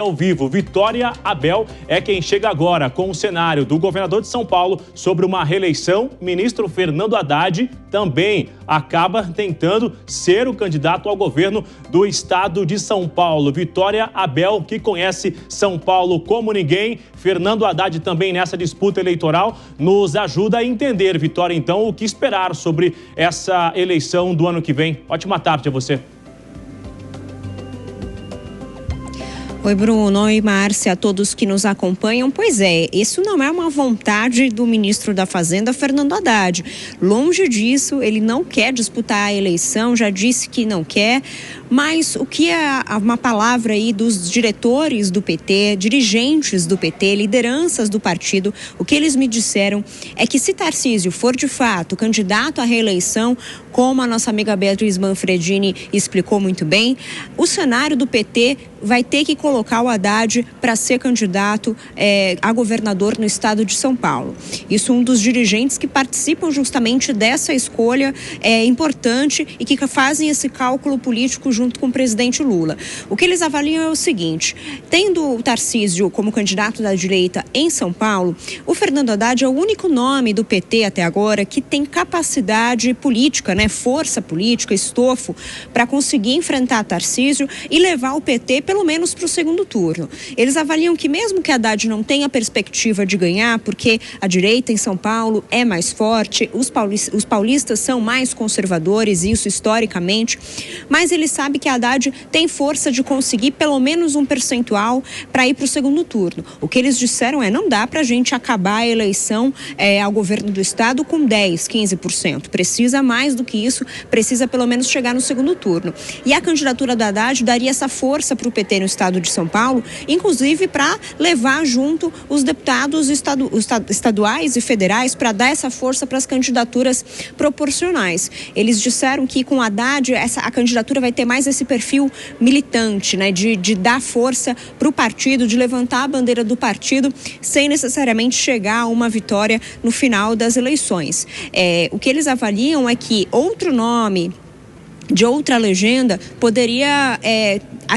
Ao vivo, Vitória Abel é quem chega agora com o cenário do governador de São Paulo sobre uma reeleição. Ministro Fernando Haddad também acaba tentando ser o candidato ao governo do estado de São Paulo. Vitória Abel, que conhece São Paulo como ninguém. Fernando Haddad também nessa disputa eleitoral nos ajuda a entender, Vitória, então, o que esperar sobre essa eleição do ano que vem. Ótima tarde a você. Oi, Bruno. Oi, Márcia, a todos que nos acompanham. Pois é, isso não é uma vontade do ministro da Fazenda, Fernando Haddad. Longe disso, ele não quer disputar a eleição, já disse que não quer. Mas o que é uma palavra aí dos diretores do PT, dirigentes do PT, lideranças do partido, o que eles me disseram é que se Tarcísio for de fato candidato à reeleição, como a nossa amiga Beatriz Manfredini explicou muito bem, o cenário do PT vai ter que colocar o Haddad para ser candidato a governador no estado de São Paulo. Isso um dos dirigentes que participam justamente dessa escolha importante e que fazem esse cálculo político junto com o presidente Lula. O que eles avaliam é o seguinte: tendo o Tarcísio como candidato da direita em São Paulo, o Fernando Haddad é o único nome do PT até agora que tem capacidade política, força política, estofo, para conseguir enfrentar Tarcísio e levar o PT pelo menos para o segundo turno. Eles avaliam que mesmo que Haddad não tenha perspectiva de ganhar, porque a direita em São Paulo é mais forte, os paulistas são mais conservadores, isso historicamente, mas ele sabe que Haddad tem força de conseguir pelo menos um percentual para ir para o segundo turno. O que eles disseram não dá para a gente acabar a eleição ao governo do estado com 10%, 15%. Precisa mais do que isso, precisa pelo menos chegar no segundo turno. E a candidatura do Haddad daria essa força para o PT no estado de São Paulo, inclusive para levar junto os deputados estaduais e federais para dar essa força para as candidaturas proporcionais. Eles disseram que com Haddad a candidatura vai ter mais esse perfil militante, de dar força para o partido, de levantar a bandeira do partido sem necessariamente chegar a uma vitória no final das eleições. O que eles avaliam é que outro nome de outra legenda poderia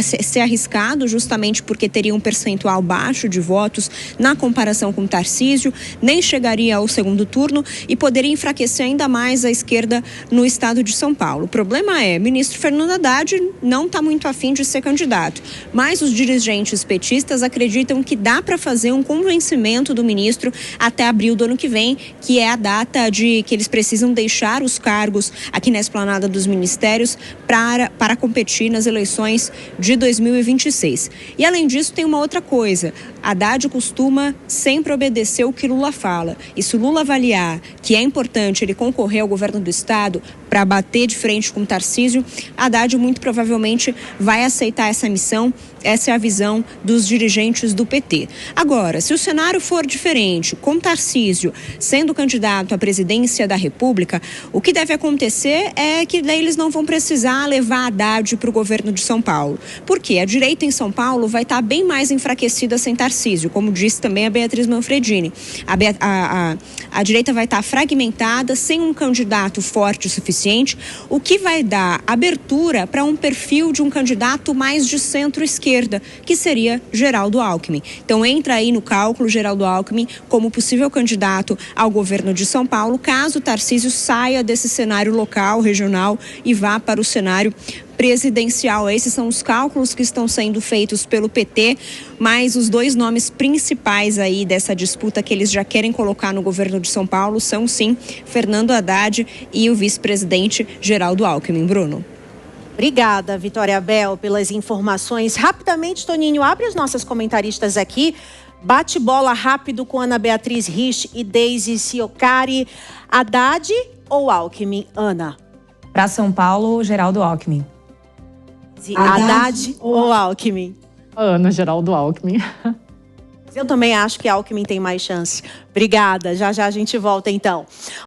ser arriscado justamente porque teria um percentual baixo de votos na comparação com Tarcísio, nem chegaria ao segundo turno e poderia enfraquecer ainda mais a esquerda no estado de São Paulo. O problema é, o ministro Fernando Haddad não está muito afim de ser candidato, mas os dirigentes petistas acreditam que dá para fazer um convencimento do ministro até abril do ano que vem, que é a data de que eles precisam deixar os cargos aqui na esplanada dos ministérios para competir nas eleições de 2026. E além disso tem uma outra coisa: Haddad costuma sempre obedecer o que Lula fala. E se Lula avaliar que é importante ele concorrer ao governo do estado para bater de frente com Tarcísio, Haddad muito provavelmente vai aceitar essa missão. Essa é a visão dos dirigentes do PT. Agora, se o cenário for diferente, com Tarcísio sendo candidato à presidência da República, o que deve acontecer é que daí eles não vão precisar levar Haddad para o governo de São Paulo. Porque a direita em São Paulo vai estar bem mais enfraquecida sem Tarcísio, como disse também a Beatriz Manfredini. A direita vai estar fragmentada, sem um candidato forte o suficiente, o que vai dar abertura para um perfil de um candidato mais de centro-esquerda, que seria Geraldo Alckmin. Então entra aí no cálculo Geraldo Alckmin como possível candidato ao governo de São Paulo, caso Tarcísio saia desse cenário local, regional e vá para o cenário presidencial. Esses são os cálculos que estão sendo feitos pelo PT, mas os dois nomes principais aí dessa disputa que eles já querem colocar no governo de São Paulo são sim Fernando Haddad e o vice-presidente Geraldo Alckmin. Bruno. Obrigada, Vitória Abel, pelas informações. Rapidamente, Toninho, abre as nossas comentaristas aqui. Bate bola rápido com Ana Beatriz Rich e Deise Ciocari. Haddad ou Alckmin, Ana? Para São Paulo, Geraldo Alckmin. Haddad ou Alckmin? Ana, Geraldo Alckmin. Eu também acho que Alckmin tem mais chance. Obrigada. Já já a gente volta, então.